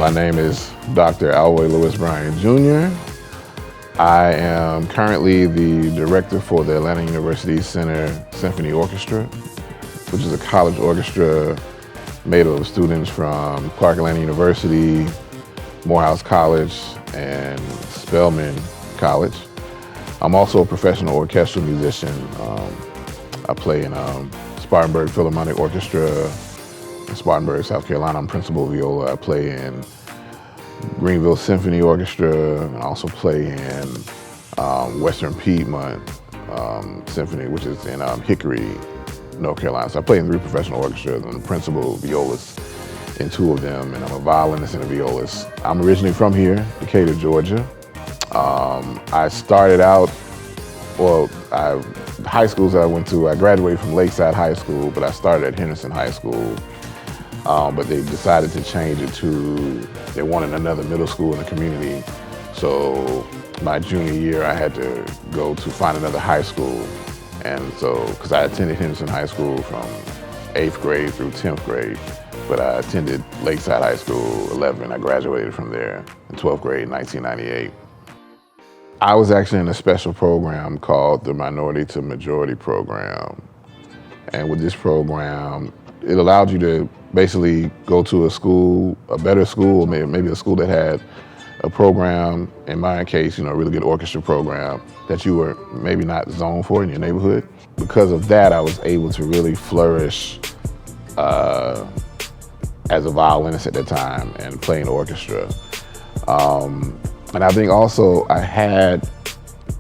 My name is Dr. Alvoy Bryan Jr. I am currently the director for the Atlanta University Center Symphony Orchestra, which is a college orchestra made up of students from Clark Atlanta University, Morehouse College, and Spelman College. I'm also a professional orchestral musician. I play in Spartanburg Philharmonic Orchestra in Spartanburg, South Carolina. I'm principal viola. I play in Greenville Symphony Orchestra, and I also play in Western Piedmont Symphony, which is in Hickory, North Carolina. So I play in 3 professional orchestras. I'm the principal violist in 2 of them, and I'm a violinist and a violist. I'm originally from here, Decatur, Georgia. I started out, high schools that I went to, I graduated from Lakeside High School, but I started at Henderson High School. But they decided to change it to, they wanted another middle school in the community. So my junior year, I had to go to find another high school. And so, because I attended Henderson High School from 8th grade through 10th grade, but I attended Lakeside High School 11. I graduated from there in 12th grade in 1998. I was actually in a special program called the Minority to Majority Program. And with this program, it allowed you to basically go to a school, a better school, maybe a school that had a program, in my case, a really good orchestra program that you were maybe not zoned for in your neighborhood. Because of that, I was able to really flourish as a violinist at that time and playing orchestra. And I think also I had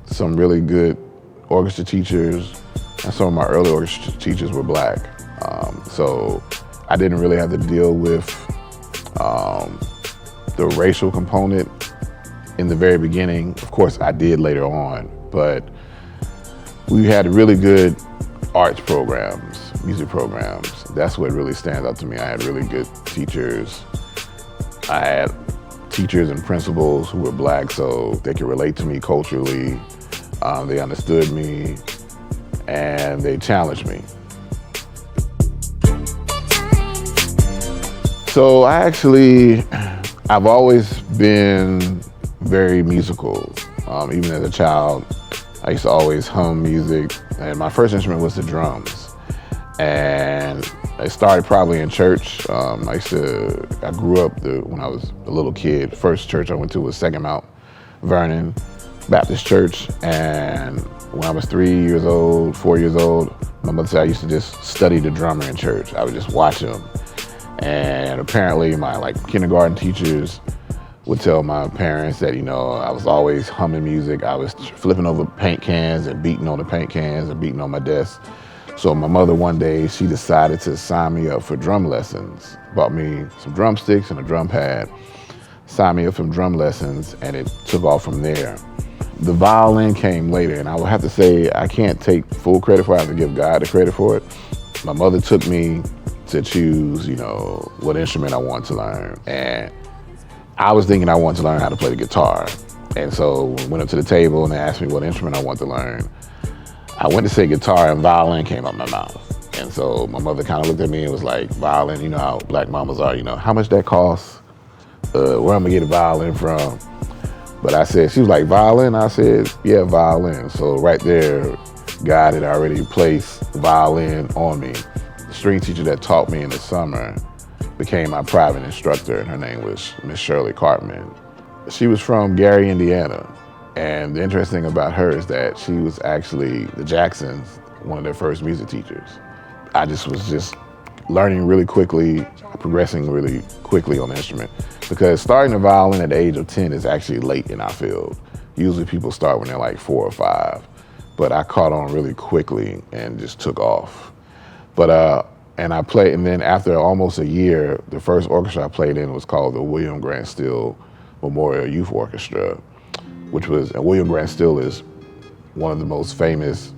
some really good orchestra teachers, and some of my early orchestra teachers were Black. So I didn't really have to deal with the racial component in the very beginning. Of course, I did later on, but we had really good arts programs, music programs. That's what really stands out to me. I had really good teachers. I had teachers and principals who were Black, so they could relate to me culturally. They understood me, and they challenged me. So I've always been very musical. Even as a child, I used to always hum music, and my first instrument was the drums. And it started probably in church. I grew up when I was a little kid. First church I went to was Second Mount Vernon Baptist Church. And when I was 4 years old, my mother said I used to just study the drummer in church. I would just watch him. And apparently my kindergarten teachers would tell my parents that, I was always humming music. I was flipping over paint cans and beating on the paint cans and beating on my desk. So my mother one day, she decided to sign me up for drum lessons. Bought me some drumsticks and a drum pad, signed me up for drum lessons, and it took off from there. The violin came later, and I would have to say I can't take full credit for it. I have to give God the credit for it. My mother took me to choose, what instrument I want to learn. And I was thinking I wanted to learn how to play the guitar. And so went up to the table and they asked me what instrument I want to learn. I went to say guitar and violin came out my mouth. And so my mother kind of looked at me and was like, violin, you know how Black mamas are, how much that costs? Where I'm gonna get a violin from? But I said, she was like, violin? I said, yeah, violin. So right there, God had already placed violin on me. The string teacher that taught me in the summer became my private instructor, and her name was Miss Shirley Cartman. She was from Gary, Indiana. And the interesting thing about her is that she was actually the Jacksons, one of their first music teachers. I was learning really quickly, progressing really quickly on the instrument. Because starting the violin at the age of 10 is actually late in our field. Usually people start when they're like 4 or 5. But I caught on really quickly and just took off. And I played, and then after almost a year, the first orchestra I played in was called the William Grant Still Memorial Youth Orchestra, and William Grant Still is one of the most famous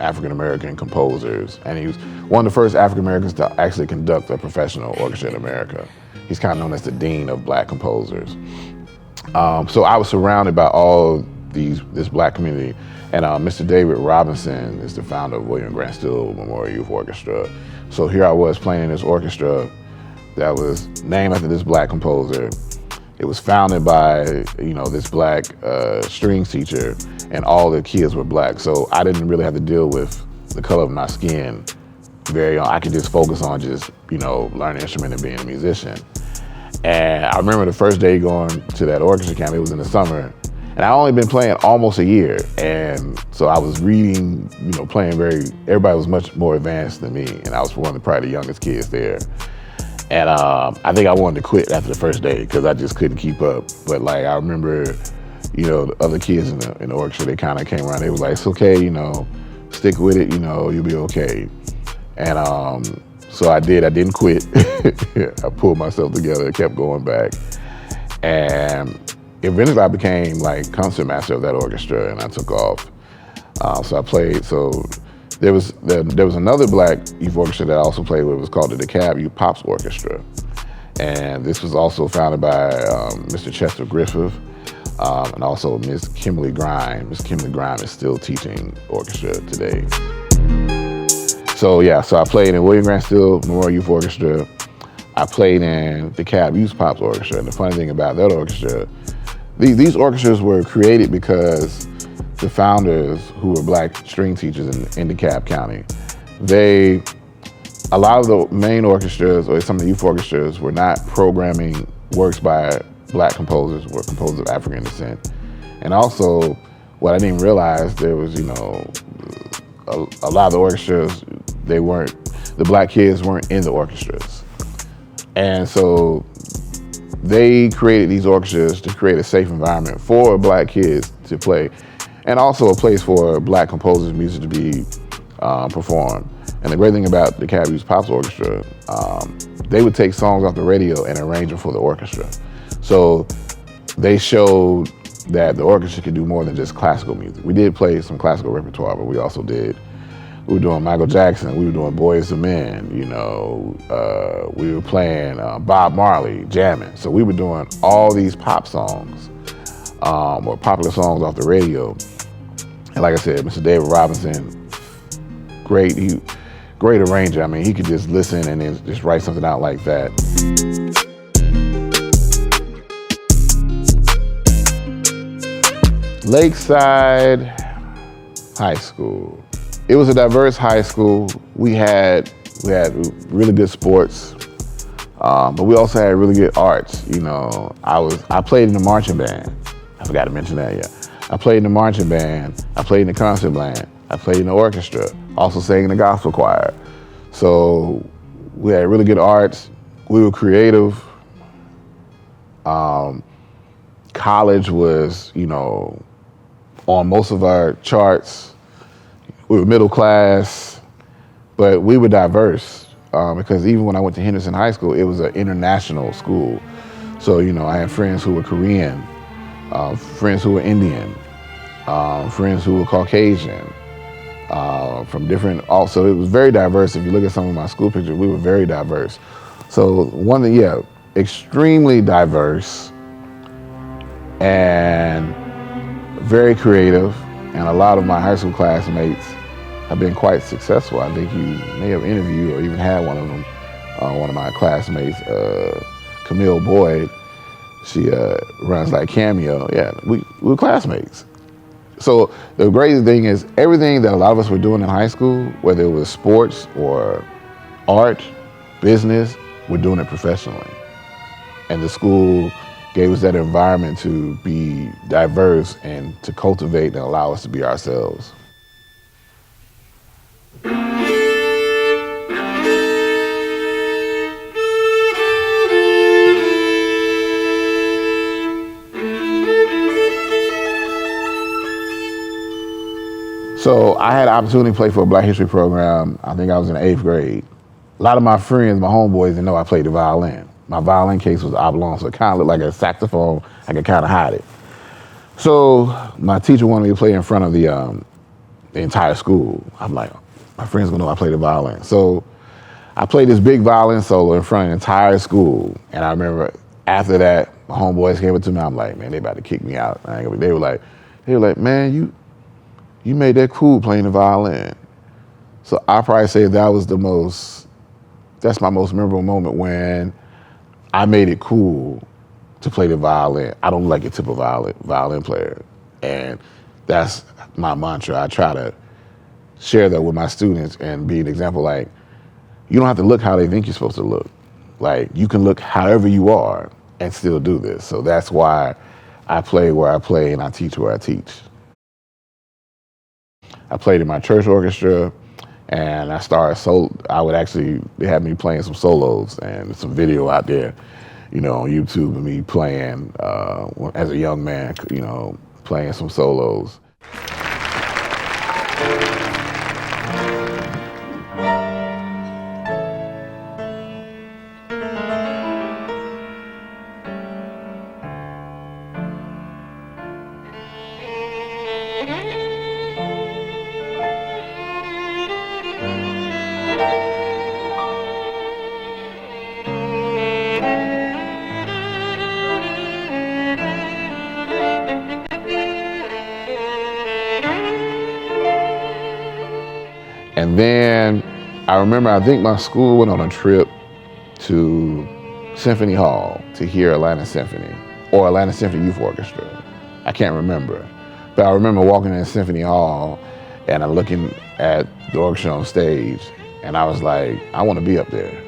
African-American composers, and he was one of the first African-Americans to actually conduct a professional orchestra in America. He's kind of known as the dean of Black composers. So I was surrounded by all this Black community, and Mr. David Robinson is the founder of William Grant Still Memorial Youth Orchestra. So here I was playing in this orchestra that was named after this Black composer, It was founded by, this black strings teacher, and all the kids were black. So I didn't really have to deal with the color of my skin I could just focus on just, learning an instrument and being a musician. And I remember the first day going to that orchestra camp, it was in the summer, and I only been playing almost a year. And so I was reading, playing everybody was much more advanced than me, and I was one of probably the youngest kids there. And I think I wanted to quit after the first day because I just couldn't keep up. But I remember, the other kids in the orchestra, they kind of came around. They was like, "It's okay, stick with it. You'll be okay." And so I did. I didn't quit. I pulled myself together, kept going back, and eventually I became concert master of that orchestra, and I took off. So I played. So. There was another black youth orchestra that I also played with. It was called the DeKalb Youth Pops Orchestra, and this was also founded by Mr. Chester Griffith and also Miss Kimberly Grime. Miss Kimberly Grime is still teaching orchestra today. So I played in William Grant Still Memorial Youth Orchestra. I played in the DeKalb Youth Pops Orchestra, and the funny thing about that orchestra, these orchestras were created because the founders, who were black string teachers in DeKalb County, a lot of the main orchestras or some of the youth orchestras were not programming works by black composers, were composers of African descent. And also, what I didn't realize, there was, a lot of the orchestras, the black kids weren't in the orchestras. And so they created these orchestras to create a safe environment for black kids to play, and also a place for black composers' music to be performed. And the great thing about the DeKalb Youth Pops Orchestra, they would take songs off the radio and arrange them for the orchestra. So they showed that the orchestra could do more than just classical music. We did play some classical repertoire, but we were doing Michael Jackson, we were doing Boyz II Men, we were playing Bob Marley, jamming. So we were doing all these pop songs, or popular songs off the radio. And like I said, Mr. David Robinson, great arranger. I mean, he could just listen and then just write something out like that. Lakeside High School. It was a diverse high school. We had really good sports, but we also had really good arts. I played in the marching band. I forgot to mention that, yeah. I played in the marching band, I played in the concert band, I played in the orchestra, also sang in the gospel choir. So we had really good arts, we were creative. College was, on most of our charts. We were middle class, but we were diverse because even when I went to Henderson High School, it was an international school. So, I had friends who were Korean, friends who were Indian, friends who were Caucasian, from different, also it was very diverse. If you look at some of my school pictures, we were very diverse. So extremely diverse and very creative. And a lot of my high school classmates have been quite successful. I think you may have interviewed or even had one of them, one of my classmates, Camille Boyd. She runs Cameo. Yeah, we were classmates. So the great thing is everything that a lot of us were doing in high school, whether it was sports or art, business, we're doing it professionally. And the school gave us that environment to be diverse and to cultivate and allow us to be ourselves. So I had an opportunity to play for a Black History program. I think I was in the 8th grade. A lot of my friends, my homeboys, didn't know I played the violin. My violin case was oblong, so it kind of looked like a saxophone. I could kind of hide it. So my teacher wanted me to play in front of the entire school. I'm like, my friends gonna know I played the violin. So I played this big violin solo in front of the entire school. And I remember after that, my homeboys came up to me. I'm like, man, they about to kick me out. They were like, man, you made that cool playing the violin. So I probably say that's my most memorable moment when I made it cool to play the violin. I don't like a typical violin player. And that's my mantra. I try to share that with my students and be an example. Like, you don't have to look how they think you're supposed to look. Like, you can look however you are and still do this. So that's why I play where I play and I teach where I teach. I played in my church orchestra, and I would actually have me playing some solos, and some video out there, you know, on YouTube of me playing as a young man, you know, playing some solos. And then I remember, I think my school went on a trip to Symphony Hall to hear Atlanta Symphony or Atlanta Symphony Youth Orchestra. I can't remember. But I remember walking in Symphony Hall and I'm looking at the orchestra on stage and I was like, I want to be up there.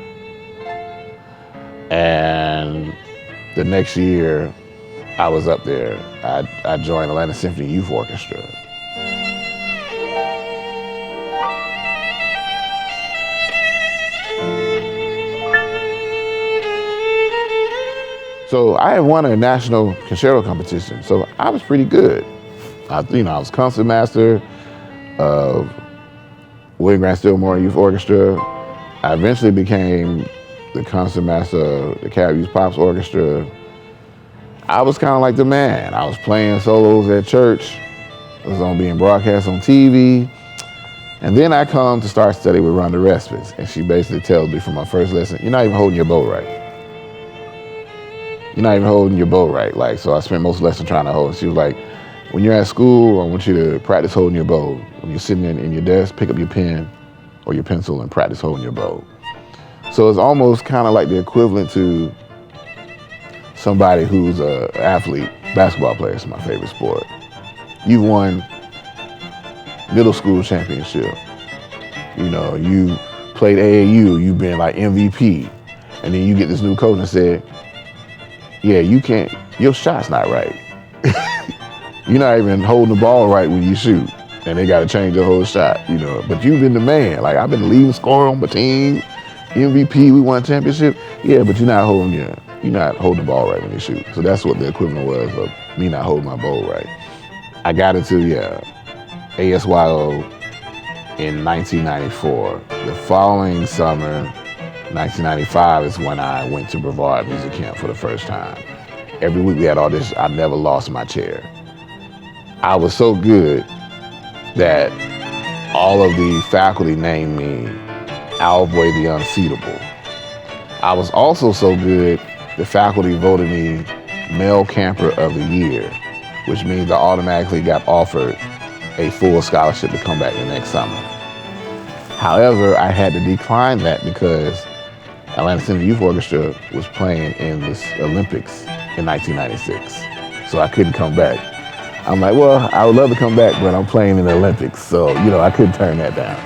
And the next year I was up there. I joined Atlanta Symphony Youth Orchestra. So I had won a national concerto competition, so I was pretty good. I was concert master of William Grant Stillmore Youth Orchestra. I eventually became the concert master of the DeKalb Youth Pops Orchestra. I was kind of like the man. I was playing solos at church. I was being broadcast on TV. And then I come to start study with Rhonda Respis, and she basically tells me from my first lesson, you're not even holding your bow right. You're not even holding your bow right. Like, so I spent most of the lesson trying to hold. She was like, when you're at school, I want you to practice holding your bow. When you're sitting in your desk, pick up your pen or your pencil and practice holding your bow. So it's almost kind of like the equivalent to somebody who's an athlete. Basketball player is my favorite sport. You've won middle school championship. You know, you played AAU, you've been like MVP. And then you get this new coach and said, yeah, you can't, your shot's not right. You're not even holding the ball right when you shoot. And they got to change your whole shot, you know. But you've been the man. Like, I've been the leading scorer on my team, MVP, we won a championship. Yeah, but you're not holding the ball right when you shoot. So that's what the equivalent was of me not holding my bow right. I got into, ASYO in 1994. The following summer, 1995 is when I went to Brevard Music Camp for the first time. Every week we had auditions. I never lost my chair. I was so good that all of the faculty named me Alvoy the Unseatable. I was also so good, the faculty voted me Male Camper of the Year, which means I automatically got offered a full scholarship to come back the next summer. However, I had to decline that because Atlanta Symphony Youth Orchestra was playing in the Olympics in 1996, so I couldn't come back. I'm like, well, I would love to come back, but I'm playing in the Olympics, so I couldn't turn that down.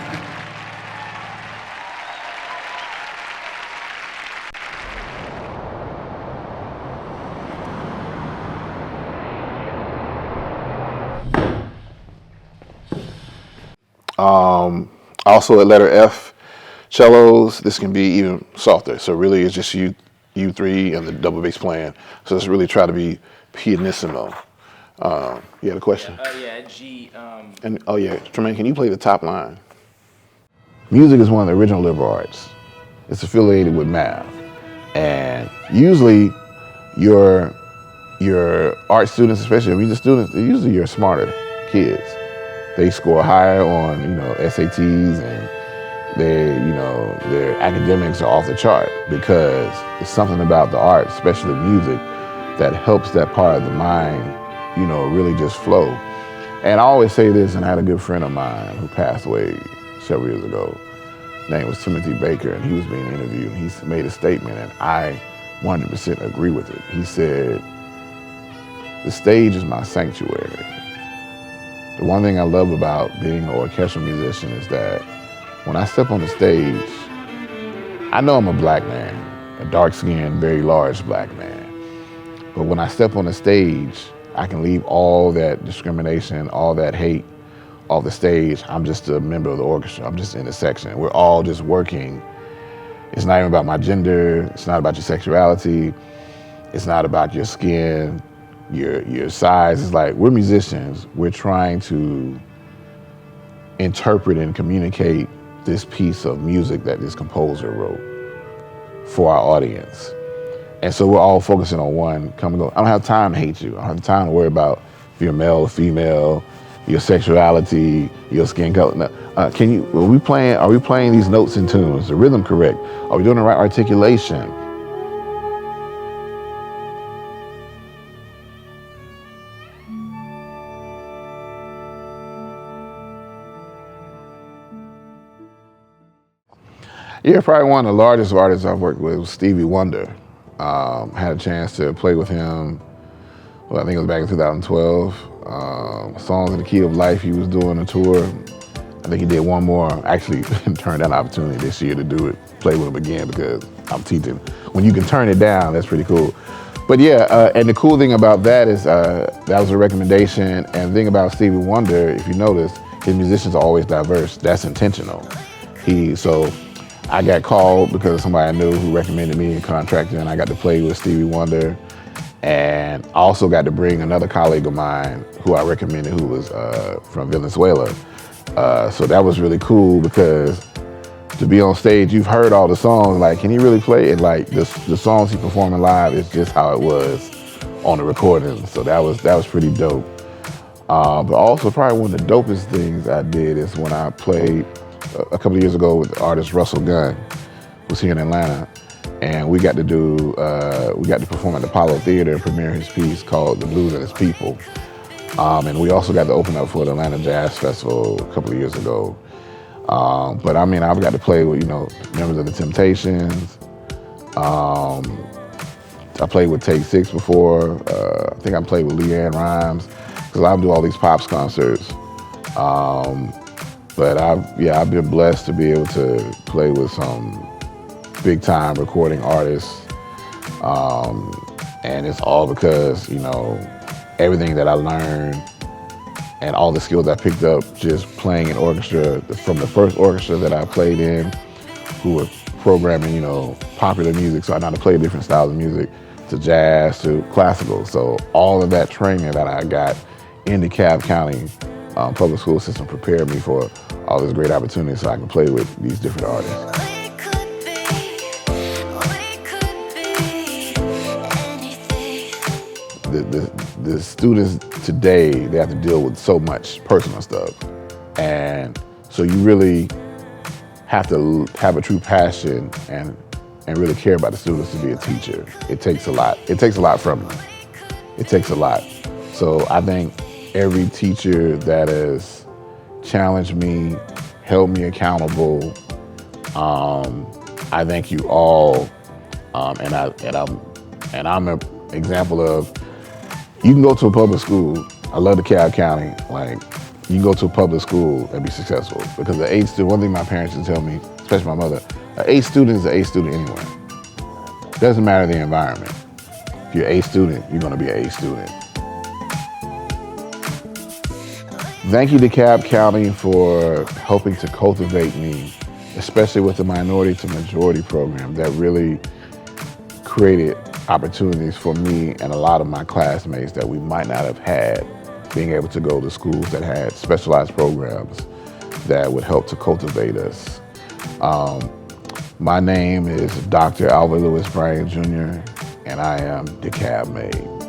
Also at letter F, cellos, this can be even softer. So really it's just U3 and the double bass playing. So let's really try to be pianissimo. You had a question? G. Tremaine, can you play the top line? Music is one of the original liberal arts. It's affiliated with math. And usually your art students, especially music students, they're usually your smarter kids. They score higher on, SATs, and their academics are off the chart because it's something about the art, especially music, that helps that part of the mind, really just flow. And I always say this, and I had a good friend of mine who passed away several years ago. His name was Timothy Baker, and he was being interviewed, and he made a statement, and I 100% agree with it. He said, the stage is my sanctuary. The one thing I love about being an orchestral musician is that when I step on the stage, I know I'm a black man, a dark-skinned, very large black man. But when I step on the stage, I can leave all that discrimination, all that hate off the stage. I'm just a member of the orchestra. I'm just in the section. We're all just working. It's not even about my gender. It's not about your sexuality. It's not about your skin, your size. It's like, we're musicians. We're trying to interpret and communicate this piece of music that this composer wrote for our audience. And so we're all focusing on one, come and go. I don't have time to hate you. I don't have time to worry about if you're male or female, your sexuality, your skin color. No. Are we playing these notes in tune? Is the rhythm correct? Are we doing the right articulation? Yeah, probably one of the largest artists I've worked with was Stevie Wonder. Had a chance to play with him, well, I think it was back in 2012. Songs in the Key of Life, he was doing a tour. I think he did one more, actually turned down an opportunity this year to do it, play with him again because I'm teaching. When you can turn it down, that's pretty cool. But yeah, and the cool thing about that is that was a recommendation. And the thing about Stevie Wonder, if you notice, his musicians are always diverse. That's intentional. So I got called because somebody I knew who recommended me and contracted, and I got to play with Stevie Wonder. And I also got to bring another colleague of mine who I recommended, who was from Venezuela. So that was really cool because to be on stage, you've heard all the songs, like, can he really play it? Like the songs he performing live is just how it was on the recording. So that was pretty dope. But also probably one of the dopest things I did is when I played a couple of years ago with the artist Russell Gunn, who's here in Atlanta. And we got to perform at the Apollo Theater and premiere his piece called The Blues and Its People. And we also got to open up for the Atlanta Jazz Festival a couple of years ago. But I mean, I've got to play with, members of the Temptations. I played with Take Six before. I think I played with LeAnn Rimes, because I do all these Pops concerts. But I've been blessed to be able to play with some big time recording artists. And it's all because, everything that I learned and all the skills I picked up just playing in orchestra, from the first orchestra that I played in, who were programming, popular music, so I know how to play different styles of music, to jazz, to classical. So all of that training that I got in the DeKalb County public school system prepared me for all this great opportunity so I can play with these different artists. The students today, they have to deal with so much personal stuff. And so you really have to have a true passion and really care about the students to be a teacher. It takes a lot. It takes a lot from you. It takes a lot. So I think every teacher that has challenged me, held me accountable, I thank you all. And I'm an example of, you can go to a public school. I love DeKalb County. Like, you can go to a public school and be successful, because the A student, one thing my parents used to tell me, especially my mother, an A student is an A student anyway. Doesn't matter the environment. If you're an A student, you're gonna be an A student. Thank you, DeKalb County, for helping to cultivate me, especially with the minority to majority program that really created opportunities for me and a lot of my classmates that we might not have had, being able to go to schools that had specialized programs that would help to cultivate us. My name is Dr. Alvoy Bryan Jr., and I am DeKalb made.